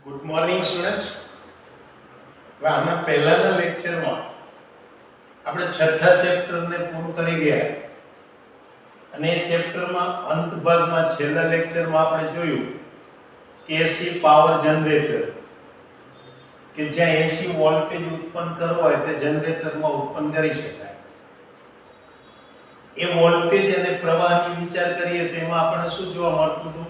Good morning students. હવે આના પહેલાના લેક્ચરમાં આપણે છઠ્ઠા ચેપ્ટરને પૂરું કરી ગયા અને એ ચેપ્ટરમાં અંત ભાગમાં છેલ્લા લેક્ચરમાં આપણે જોયું કે એસી પાવર જનરેટર કે જ્યાં એસી વોલ્ટેજ ઉત્પન્ન કરવો હોય તે જનરેટરમાં ઉત્પન્ન કરી શકાય. એ વોલ્ટેજ અને પ્રવાહની વિચાર કરીએ તો એમાં આપણને શું જોવા મળતું હતું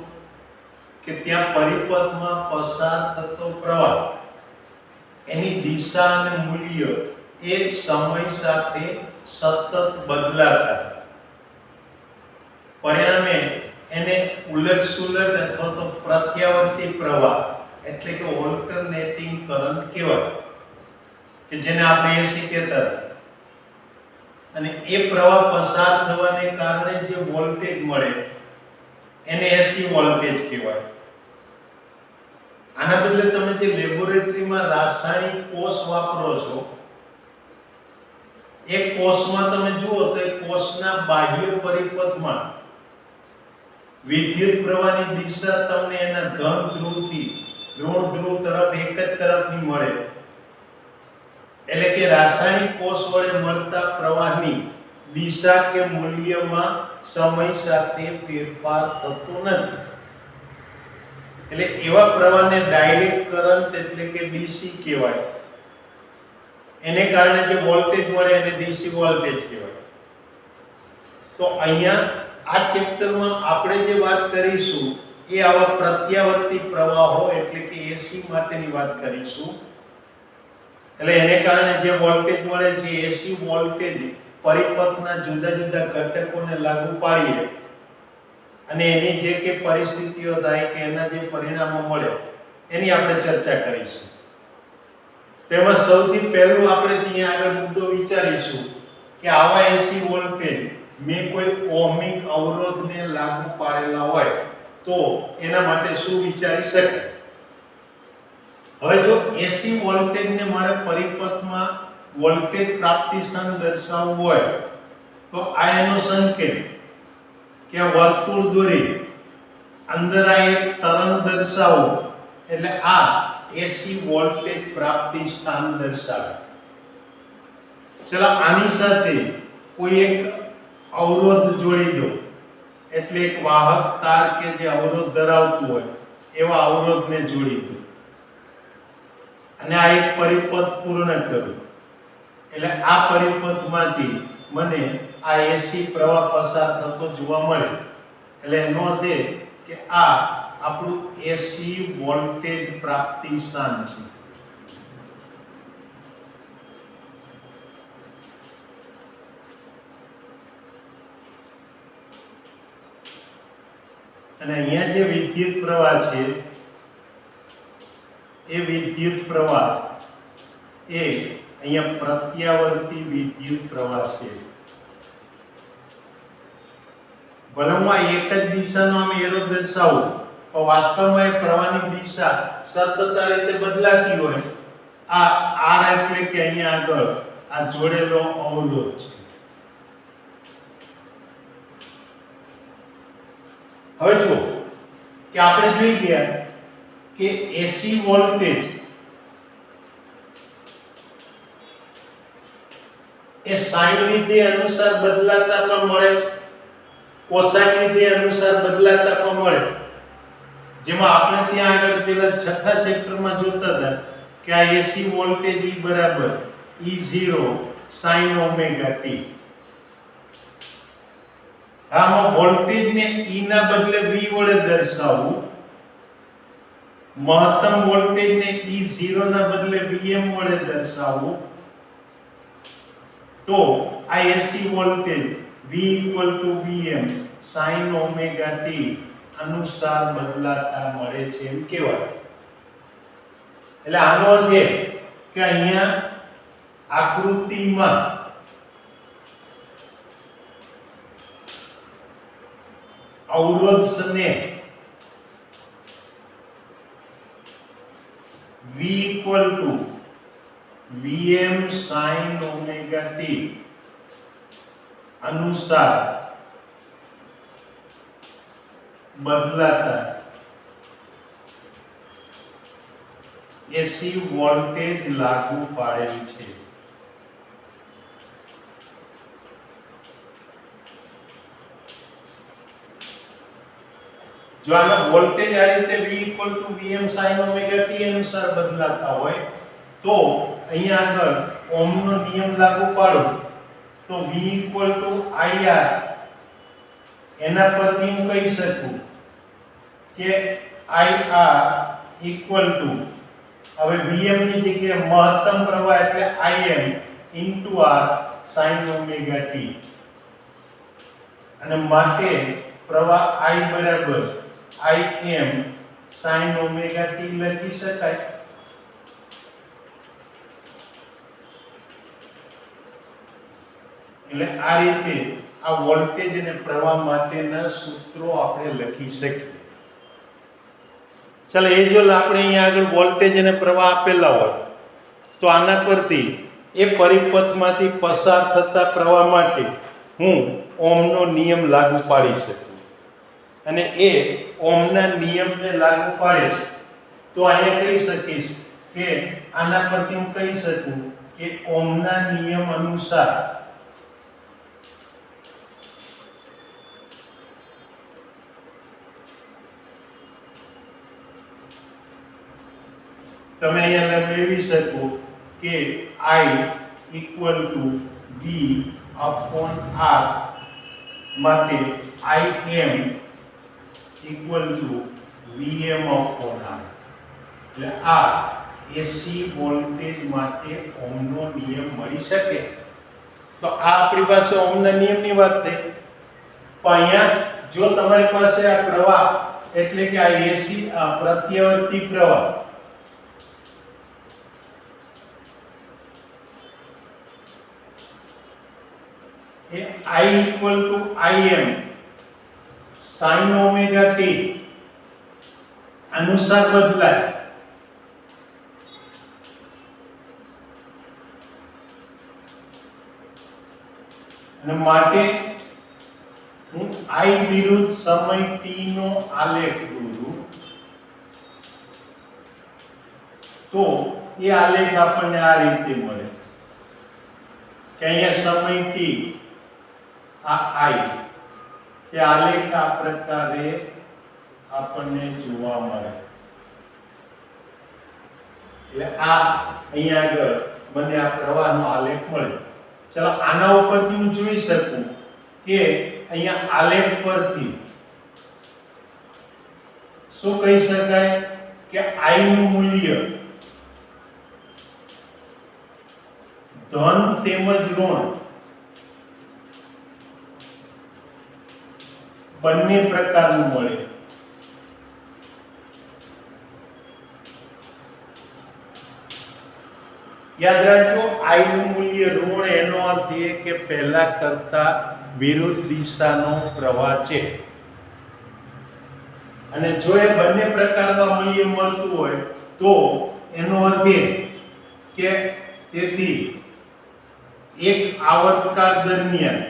કે ત્યાં પરિપથમાં પસાર થતો પ્રવાહ એની દિશા અને મૂલ્ય એ સમય સાથે સતત બદલાતા હતા. પરિણામે એને ઉલટ-સુલટ અથવા તો પ્રત્યાવર્તી પ્રવાહ એટલે કે ઓલ્ટરનેટિંગ કરંટ કહેવાય કે જેને આપણે એસી કહેતા હતા. અને એ પ્રવાહ પસાર થવાને કારણે જે વોલ્ટેજ મળે એને એસી વોલ્ટેજ કહેવાય. આના બદલે તમે જે લેબોરેટરીમાં રાસાયણિક કોષ વાપરો છો એ કોષમાં તમે જુઓ તો એ કોષના બાહ્ય પરિપથમાં વિદ્યુત પ્રવાહની દિશા તમને એના ધન ધ્રુવથી ઋણ ધ્રુવ તરફ એક જ તરફની મળે. એટલે કે રાસાયણિક કોષ વડે મળતા પ્રવાહની દિશા કે મૂલ્યમાં સમય સાથે ફેરફાર થતો નથી. એટલે એવા પ્રવાહને ડાયરેક્ટ કરંટ એટલે કે ડીસી કહેવાય. એને કારણે જે વોલ્ટેજ મળે એને ડીસી વોલ્ટેજ કહેવાય. તો અહીંયા આ ચેપ્ટરમાં આપણે જે વાત કરીશું એ આવા પ્રત્યાવર્તી પ્રવાહો એટલે કે એસી માટેની વાત કરીશું. એટલે એને કારણે જે વોલ્ટેજ મળે છે એસી વોલ્ટેજ પરિપથના જુદા જુદા ઘટકોને લાગુ પાડીએ અને એની જે કે પરિસ્થિતિઓ થાય કે એના જે પરિણામો મળે એની આપણે ચર્ચા કરીશું. તેમાં સૌથી પહેલું આપણે ત્યાં આગળ મુદ્દો વિચારીશું કે આવા એસી વોલ્ટેજ મેં કોઈ ઓહમિક અવરોધને લાગુ પાડેલા હોય તો એના માટે શું વિચારી શકાય. હવે જો એસી વોલ્ટેજને મારે પરિપથમાં વોલ્ટેજ પ્રાપ્તિ સ્થાન દર્શાવવું હોય તો આ એનો સંકેત કે વર્તુળ દોરી અંદર આ એક તરંગ દર્શાવો એટલે આ એસી વોલ્ટેજ પ્રાપ્તિ સ્થાન દર્શાવે. ચલો આની સાથે કોઈ એક અવરોધ જોડી દો એટલે એક વાહક તાર કે જે અવરોધ ધરાવતું હોય એવા અવરોધને જોડી દો અને આ એક પરિપથ પૂર્ણ કરું એટલે આ પરિપથમાંથી મને આ એસી પ્રવાહ પસાર થતો જોવા મળે. એટલે એનો અર્થ એ કે આ આપણું એસી વોલ્ટેજ પ્રાપ્તિ સ્થાન છે. અને અહીંયા જે વિદ્યુત પ્રવાહ છે એ વિદ્યુત પ્રવાહ એ અહીંયા પ્રત્યાવર્તી વિદ્યુત પ્રવાહ છે. ભલે હું આ એક જ દિશાનો આમ એરો દર્શાવું પણ વાસ્તવમાં એ પ્રવાહની દિશા સતત આ રીતે બદલાતી હોય. આ આર એટલે કે અહીંયા આગળ આ જોડેલો અવરોધ છે. હવે જો કે આપણે જોઈ ગયા કે એસી વોલ્ટેજ એ સાઈન વિધેય અનુસાર બદલાતા પણ મળે, કોસાઇન વિધેય અનુસાર બદલાતા પણ મળે. જેમાં આપણે ત્યાં આગળ પેલા છઠ્ઠા ચેપ્ટરમાં જોતા હતા કે આ એસી વોલ્ટેજ E બરાબર E0 sin ઓમેગા t. આમાં વોલ્ટેજને E ના બદલે V વડે દર્શાવવું, મહત્તમ વોલ્ટેજને E0 ના બદલે Vm વડે દર્શાવવું તો આ AC voltage V Vm sin omega t અનુસાર બદલાતા મળે છે એમ કહેવાય. એટલે આનો અર્થ એ કે અહીંયા આકૃતિમાં અવરોધને V Vm sin omega t અનુસાર બદલાતા એસી વોલ્ટેજ લાગુ પાડેલ છે. જો આના વોલ્ટેજ આ રીતે V Vm sin omega t અનુસાર બદલાતા હોય તો અહીંયા આગળ ઓહમનો નિયમ લાગુ પાડો તો V IR એના પરથી હું કહી શકું કે IR હવે Vm ની જગ્યાએ મહત્તમ પ્રવાહ એટલે Im R sin omega t અને માટે પ્રવાહ I બરાબર Im sin ઓમેગા t લખી શકાય. એટલે આ રીતે આ વોલ્ટેજ અને પ્રવાહ માટેના સૂત્રો આપણે લખી શકીએ. ચાલો એ જો આપણે અહીંયા આગળ વોલ્ટેજ અને પ્રવાહ આપેલા હોય તો આના પરથી એ પરિપથમાંથી પસાર થતા પ્રવાહ માટે હું ઓહમનો નિયમ લાગુ પાડી શકું અને એ ઓહમના નિયમને લાગુ પાડીશ તો અહીંયા કહી શકીશ કે આના પરથી હું કહી શકું કે ઓહમના નિયમ અનુસાર તમે અહીંયા મેળવી શકો કે I V upon R માટે Im Vm upon R. એટલે આ એસી વોલ્ટેજ માટે ઓહમનો નિયમ મળી શકે. તો આ આપણી પાસે ઓહમના નિયમની વાત થઈ. પણ અહીંયા જો તમારી પાસે આ પ્રવાહ એટલે કે આ એસી પ્રત્યાવર્તી પ્રવાહ I Im sin omega t અનુસાર બદલાય અને માટે હું I વિરુદ્ધ સમય t નો આલેખ દોરું તો એ આલેખ આપણને આ રીતે મળે કે અહીંયા સમય t આ I તે આલેખ આ પ્રકારે આપણને જોવા મળે. એટલે આ અહીંયા આગળ મને આ પ્રવાહનો આલેખ મળે. ચલો આના ઉપરથી હું જોઈ શકું કે અહીંયા આલેખ પરથી શું કહી શકાય કે I નું મૂલ્ય ધન તેમજ ઋણ બંને પ્રકારનું મળે. યાદ રાખજો I નું મૂલ્ય ઋણ એનો અર્થ એ કે પહેલા કરતા વિરુદ્ધ દિશાનો પ્રવાહ છે અને જો એ બંને પ્રકારના મૂલ્ય મળતું હોય તો એનો અર્થ એ કે તેથી એક આવર્તકાળ દરમિયાન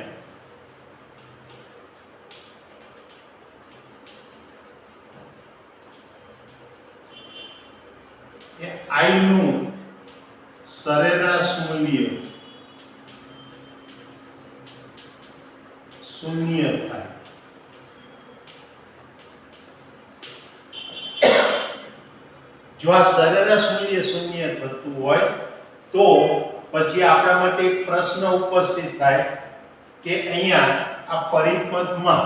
I નું સરેરાશ મૂલ્ય શૂન્ય થાય. જો આ સરેરાશ મૂલ્ય શૂન્ય થતું હોય તો પછી આપણા માટે એક પ્રશ્ન ઉપસ્થિત થાય કે અહીંયા આ પરિપથમાં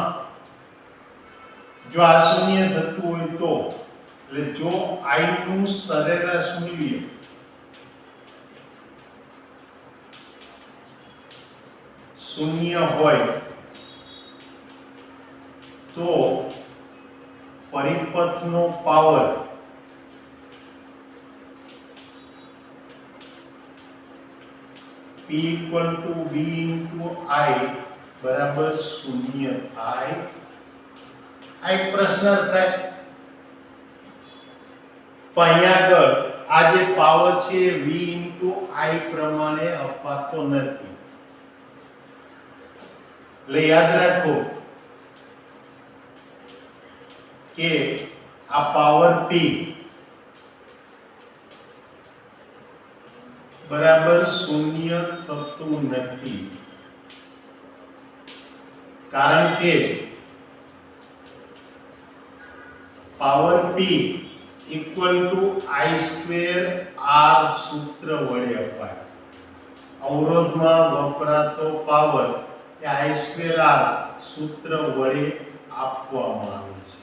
જો આ શૂન્ય થતું હોય તો એટલે જો I નું સરેરાશ મૂલ્ય શૂન્ય હોય તો પરિપથનો પાવર P = V × I બરાબર શૂન્ય થાય. આ એક પ્રશ્ન થાય પણ અહીંયા આગળ આ જે પાવર છે V × I પ્રમાણે અપાતો નથી. એટલે યાદ રાખો કે આ પાવર P બરાબર શૂન્ય થતું નથી, કારણ કે power p equal to I square R સૂત્ર વડે અપાય. અવરોધમાં વપરાતો power A I square R સૂત્ર વડે આપવામાં આવે છે.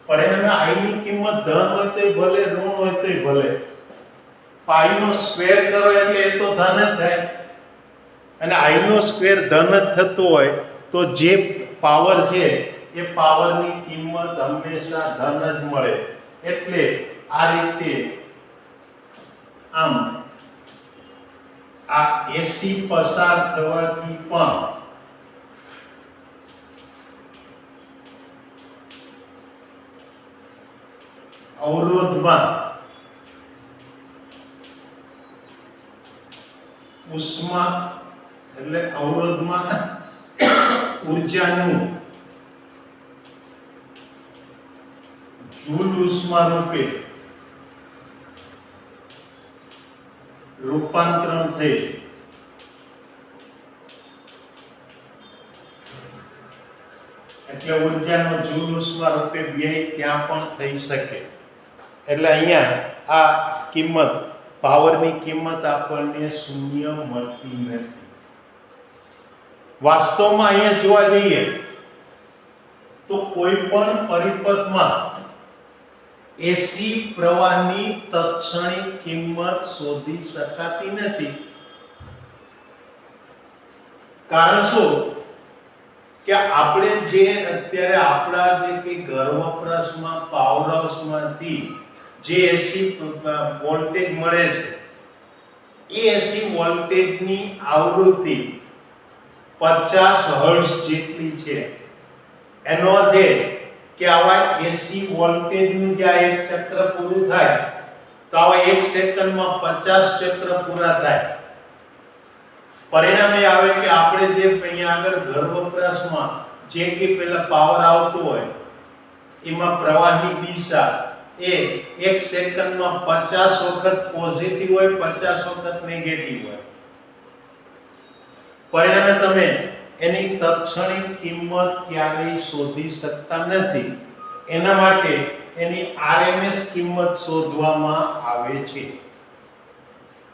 પરિણામે I ની કિંમત ધન હોય તોય ભલે, ઋણ હોય તોય ભલે, પાઈ નો સ્ક્વેર કરો એટલે એ તો ધન જ થાય, અને I નો સ્ક્વેર ધન જ થતો હોય તો જે પાવર છે એ પાવરની કિંમત હંમેશા ધન જ મળે. એટલે આ રીતે આમ આ AC પસાર થવાથી પણ અવરોધમાં ઉષ્મા એટલે અવરોધમાં ઊર્જાનું જૂલ ઉષ્મા રૂપે રૂપાંતરણ થઈ એટલે ઊર્જાનો જૂલ ઉષ્મા રૂપે વ્યય ત્યાં પણ થઈ શકે. એટલે અહીંયા આ કિંમત, પાવરની કિંમત આપણને શૂન્ય મળતી નથી. વાસ્તવમાં અહીંયા જોવા જઈએ તો કોઈ પણ પરિપથમાં AC પ્રવાહની તત્ક્ષણિક કિંમત શોધી શકાતી નથી. કારણ શું કે આપણે જે અત્યારે આપણા જે કે ઘર વપરાશમાં પાવર હાઉસમાંથી જે AC વોલ્ટેજ મળે છે એ AC વોલ્ટેજની આવૃત્તિ 50 હર્ટ્ઝ જેટલી છે. એનો અર્થ એ કે આવા AC વોલ્ટેજનું જે એક ચક્ર પૂરું થાય તો આવા 1 સેકન્ડમાં 50 ચક્ર પૂરા થાય. પરિણામે આવે કે આપણે જે અહીંયા આગળ ઘર વપરાશમાં જે કે પેલા પાવર આવતો હોય એમાં પ્રવાહની દિશા એ 1 સેકન્ડમાં 50 વખત પોઝિટિવ હોય, 50 વખત નેગેટિવ હોય. પરિણામે તમે એની તત્ક્ષણિક કિંમત ક્યારેય શોધી શકતા નથી. એના માટે એની RMS કિંમત શોધવામાં આવે છે.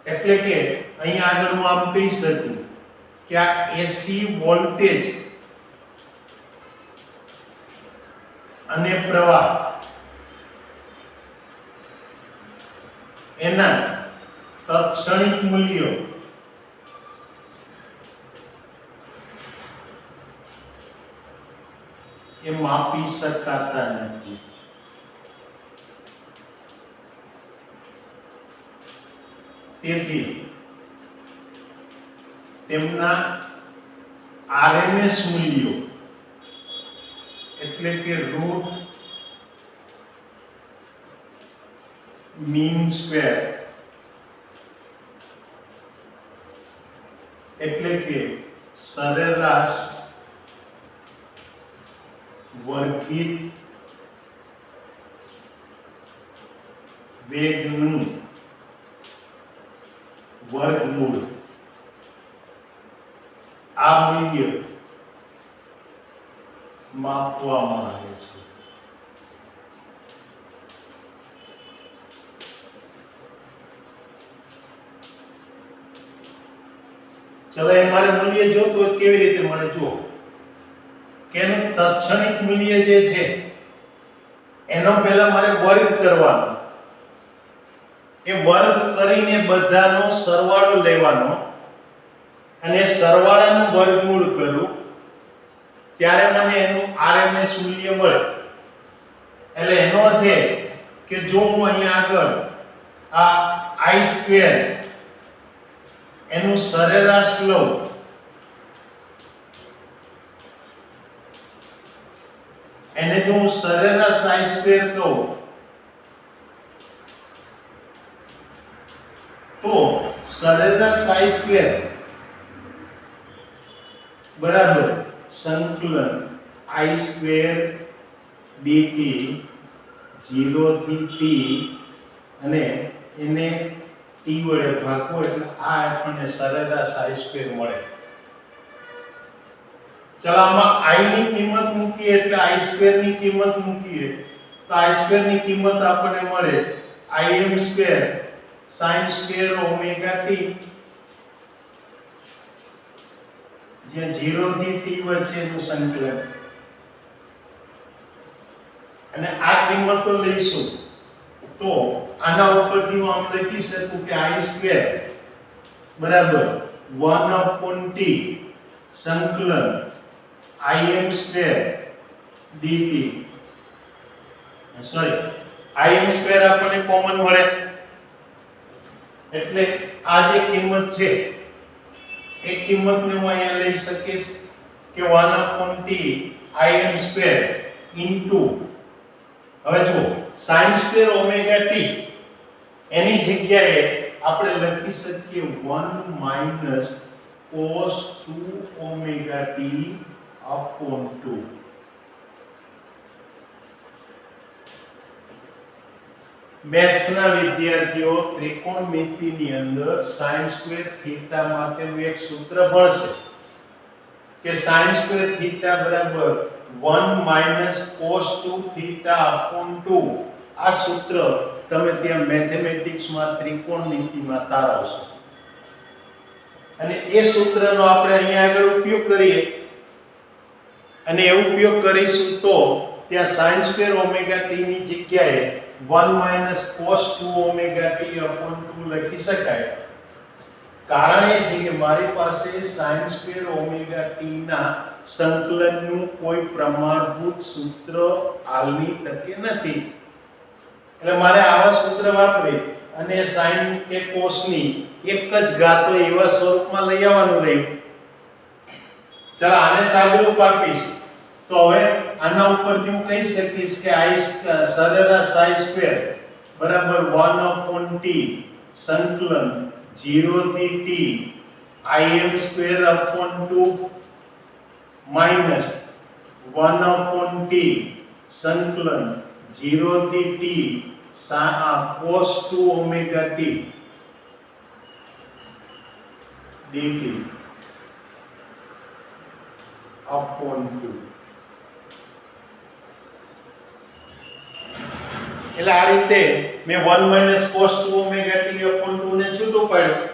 એટલે કે અહીંયા આગળ હું આમ કહી શકું કે આ AC વોલ્ટેજ અને પ્રવાહ એના તત્ક્ષણિક મૂલ્યો એ માપી શકાતા નથી. તેથી તેમના RMS મૂલ્યો એટલે કે રૂટ મીન સ્ક્વેર એટલે કે સરેરાશ વર્ગિત વેગનું વર્ગમૂળ આ મૂલ્ય માપવામાં આવે છે. ચલો એ મારે મૂલ્ય જોતું હોય કેવી રીતે મળે જુઓ કે એનું તત્ક્ષણિક મૂલ્ય જે છે એનો પહેલા મારે વર્ગ કરવાનો. એ વર્ગ કરીને બધાનો સરવાળો લેવાનો અને સરવાળાનું વર્ગમૂળ કરું ત્યારે મને એનું RMS મૂલ્ય મળે. એટલે એનો અર્થ એ કે જો હું અહીંયા આગળ આ I સ્ક્વેર એનું સરેરાશ લઉં એને જો હું સરેરાશ I સ્ક્વેર કહું તો સરેરાશ I સ્ક્વેર બરાબર સંકલન I સ્ક્વેર dt 0 થી t અને એને t વડે ભાગો એટલે આ આપણને સરેરાશ i² મળે. ચાલો આમાં i ની કિંમત મૂકીએ એટલે i² ની કિંમત મૂકીએ તો i² ની કિંમત આપણને મળે im² sin² ઓમેગા t, જ્યાં 0 થી t વચ્ચેનું સંકલન, અને આ કિંમતો લઈશું તો આના ઉપરથી હું આમ લખી શકું કે i² બરાબર 1/t સંકલન im² dt, સોરી im² આપણને કોમન મળે એટલે આ જે કિંમત છે એ કિંમતને હું અહીંયા લઈ શકીશ કે 1/t im² ઇન્ટુ, હવે જુઓ sin² ઓમેગા t એની જગ્યાએ આપણે લખી શકીએ 1 minus cos 2 omega t upon 2. મેથ્સના વિદ્યાર્થીઓ ત્રિકોણમિતિની અંદર sin² થીટા માટેનું એક સૂત્ર ભણશે કે sin² થીટા બરાબર 1 માઈનસ cos 2 થીટા upon 2. આ સૂત્ર તમે ત્યાં મેથેમેટિક્સમાં ત્રિકોણમિતિમાં તારવશો અને એ સૂત્રનો આપણે અહીંયા આગળ ઉપયોગ કરીએ અને એ ઉપયોગ કરીશું તો ત્યાં sin² ઓમેગા t ની જગ્યાએ 1 minus cos 2 omega t upon 2 લખી શકાય. કારણ એ છે કે મારી પાસે sin² ઓમેગા t ના સંકલનનું કોઈ પ્રમાણભૂત સૂત્ર હાલની તકે નથી, એટલે મારે આવા સૂત્ર વાપરી અને sin કે cos ની એક જ ઘાતો એવા સ્વરૂપમાં લઈ આવવાનું રહ્યું. ચાલો આને સાદુરૂપ આપીશ તો હવે આના ઉપરથી હું કહી શકીશ કે સરેરાશ i² બરાબર 1/t સંકલન 0 થી t im²/2 માઈનસ 1/t સંકલન 0 થી t cos 2 omega t dt upon 2. એટલે આ રીતે મેં 1 minus cos 2 omega t upon 2 ને છૂટું પાડ્યું.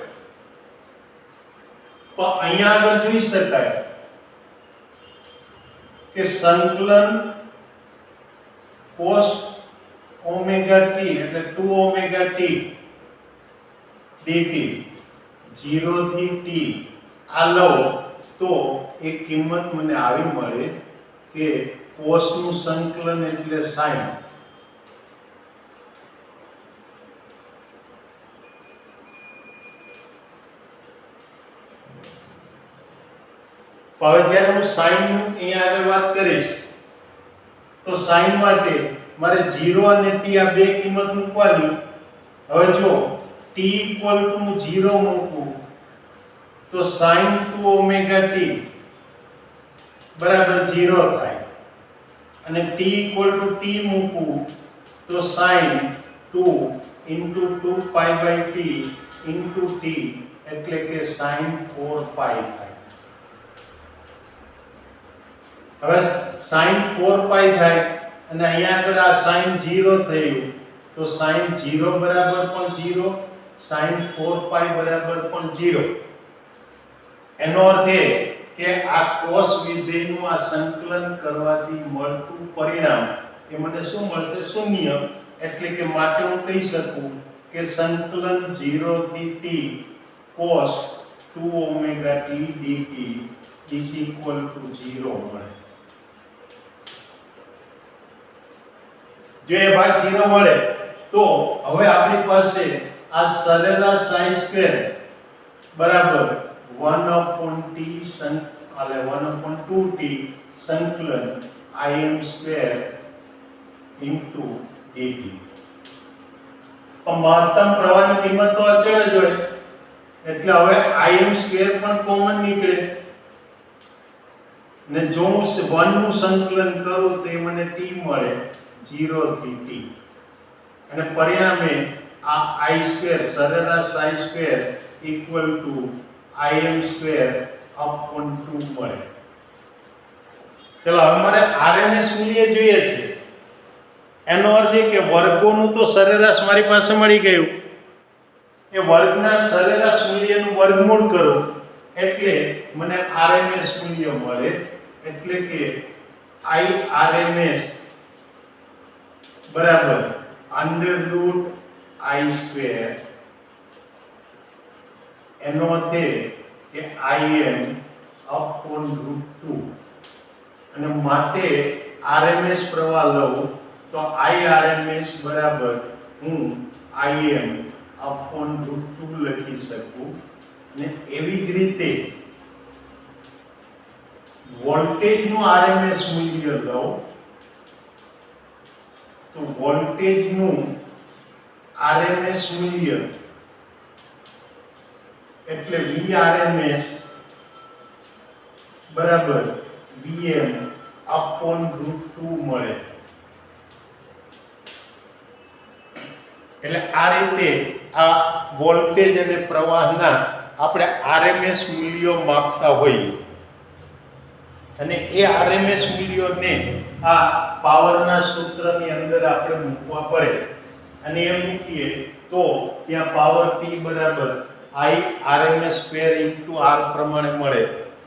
તો અહીંયા આગળ જોઈ શકાય કે સંકલન cos ઓમેગા t એટલે 2 ઓમેગા t dt 0 થી t આ લો તો એક કિંમત મને આવી મળે કે cos નું સંકલન એટલે sin. હવે જ્યારે હું sin ની અહીંયા આગળ વાત કરીશ તો sin માટે મારે 0 અને t આ બે કિંમત મૂકવાની. હવે જો t = 0 મૂકું તો sin 2 ઓમેગા t બરાબર 0 થાય અને t = t મૂકું તો sin 2 * 2π/t * t એટલે કે sin 4π થાય. હવે sin 4π થાય અને અહીંયા આગળ આ sin 0 થયું તો sin 0 બરાબર પણ 0, sin 4π બરાબર પણ 0. એનો અર્થ એ કે આ cos વિધેયનું આ સંકલન કરવાથી મળતું પરિણામ એ મને શું મળશે? શૂન્ય. એટલે કે માટે હું કહી શકું કે સંકલન 0 થી t cos 2 omega t dt = 0 મળે. જો એ ભાગ 0 મળે તો હવે આપણી પાસે આ સરેરાશ i² બરાબર 1/t એટલે 1/2t સંકલન im² dt. મહત્તમ પ્રવાહની કિંમત તો અચળ જ હોય એટલે હવે im² પણ કોમન નીકળે ને જો હું 1 નું સંકલન કરું તો મને t મળે 0 થી t અને પરિણામે આ I² સરેરાશ I² equal to Im² upon 2 મળે. ચલો હવે મારે RMS મૂલ્ય જોઈએ છે. એનો અર્થ એ કે વર્ગોનું તો સરેરાશ મારી પાસે મળી ગયું. એ વર્ગના સરેરાશ મૂલ્યનું વર્ગમૂળ કરો એટલે મને RMS મૂલ્ય મળે. એટલે કે IRMS બરાબર √I². એનો અર્થ એ કે Im અપોન √2 અને માટે RMS પ્રવાહ લઉં તો IRMS બરાબર હું Im અપોન √2 લખી શકું. અને એવી જ રીતે વોલ્ટેજનું RMS મૂલ્ય લઉં તો વોલ્ટેજનું RMS મૂલ્ય એટલે VRMS બરાબર VM અપોન √2 મળે. એટલે આ રીતે આ વોલ્ટેજ અને પ્રવાહના આપણે RMS મૂલ્યો માપતા હોઈએ અને એ RMS મૂલ્યોને આ પાવરના સૂત્રની અંદર આપણે મૂકવા પડે અને એ મૂકીએ તો ત્યાં પાવર P બરાબર IRMS² × R પ્રમાણે મળે.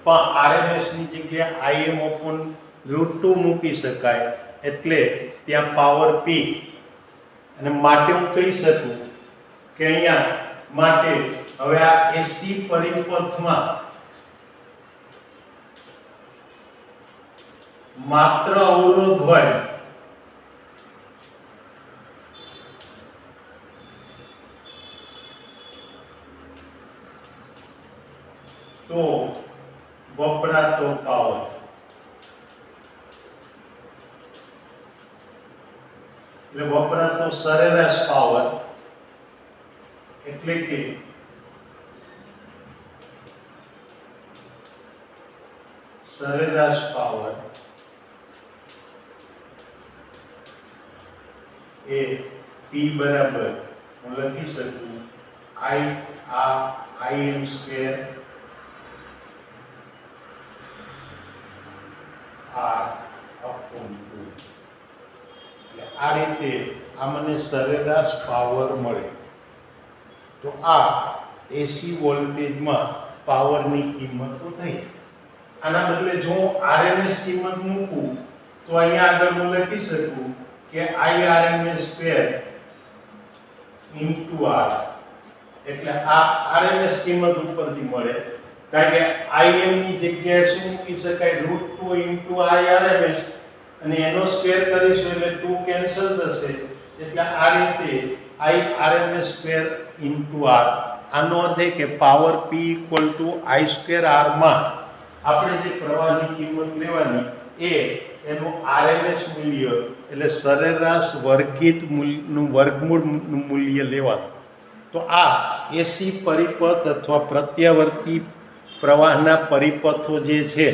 પણ RMS ની જગ્યાએ Im અપોન √2 મૂકી શકાય એટલે ત્યાં પાવર P અને માટે હું કહી શકું કે અહીંયા માટે હવે આ AC પરિપથમાં માત્ર અવરોધ હોય તો વપરાતો પાવર એટલે વપરાતો સરેરાશ પાવર એટલે કે સરેરાશ પાવર એ P બરાબર હું લખી શકું Im² R અપોન 2. એટલે આ રીતે આ મને સરેરાશ પાવર મળે. તો આ AC વોલ્ટેજમાં પાવરની કિંમતો થઈ. આના બદલે જો હું RMS કિંમત મૂકું તો અહીંયા આગળ હું લખી શકું કે IRMS² × R એટલે આ RMS કિંમત ઉપરથી મળે. કારણ કે Im ની જગ્યાએ શું મૂકી શકાય √2 × IRMS અને એનો સ્ક્વેર કરીશું એટલે 2 કેન્સલ થશે. એટલે આ રીતે IRMS² × R. આનો અર્થ એ કે પાવર P = I²R માં આપણે જે પ્રવાહની કિંમત લેવાની એ એનું RMS મૂલ્ય એટલે સરેરાશ વર્ગિત મૂલ્યનું વર્ગમૂળનું મૂલ્ય લેવાનું. તો આ AC પરિપથ અથવા પ્રત્યાવર્તી પ્રવાહના પરિપથો જે છે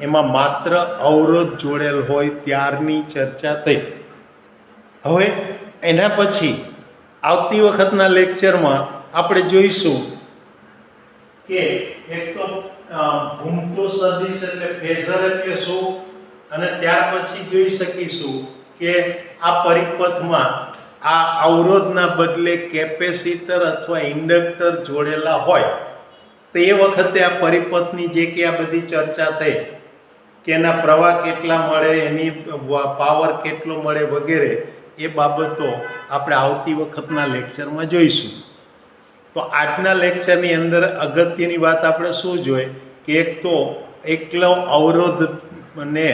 એમાં માત્ર અવરોધ જોડેલ હોય ત્યારની ચર્ચા થઈ. હવે એના પછી આવતી વખતના લેક્ચરમાં આપણે જોઈશું કે એક તો ઘૂમતો સદિશ એટલે ફેઝર એટલે શું અને ત્યાર પછી જોઈ શકીશું કે આ પરિપથમાં આ અવરોધના બદલે કેપેસિટર અથવા ઇન્ડક્ટર જોડેલા હોય તો એ વખતે આ પરિપથની જે કે આ બધી ચર્ચા થઈ કે એના પ્રવાહ કેટલા મળે, એની પાવર કેટલો મળે વગેરે એ બાબતો આપણે આવતી વખતના લેક્ચરમાં જોઈશું. તો આજના લેક્ચરની અંદર અગત્યની વાત આપણે શું જોઈએ કે એક તો એકલો અવરોધને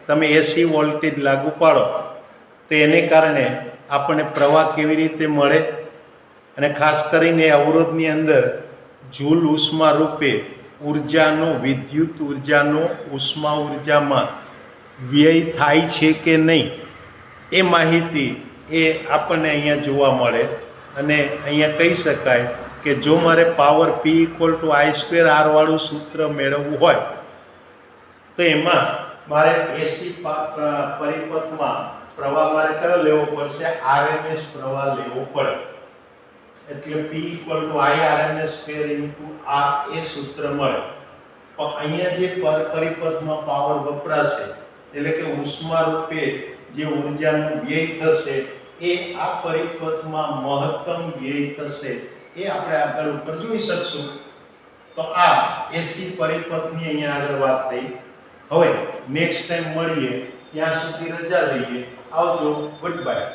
તમે AC વોલ્ટેજ લાગુ પાડો તો એને કારણે આપણને પ્રવાહ કેવી રીતે મળે અને ખાસ કરીને અવરોધની અંદર જૂલ ઉષ્મા રૂપે ઉર્જાનો વિદ્યુત ઉર્જાનો ઉષ્મા ઉર્જામાં વ્યય થાય છે કે નહીં એ માહિતી એ આપણને અહીંયા જોવા મળે. અને અહીંયા કહી શકાય કે જો મારે પાવર P = I²R વાળું સૂત્ર મેળવવું હોય તો એમાં મારે AC પરિપથમાં પ્રવાહ મારે કયો લેવો પડશે? RMS પ્રવાહ લેવો પડે. એટલે P = I RMS² × R એ સૂત્ર મળે. પણ અહીંયા જે પરિપથમાં પાવર વપરાશે એટલે કે ઉષ્મા રૂપે જે ઊર્જાનો વ્યય થશે એ આ પરિપથમાં મહત્તમ વ્યય થશે એ આપણે આગળ ઉપર જોઈ શકશું. તો આ એસી પરિપથની અહીંયા આગળ વાત થઈ. હવે નેક્સ્ટ ટાઈમ મળીએ, ત્યાં સુધી રજા લઈએ. આવજો, ગુડ બાય.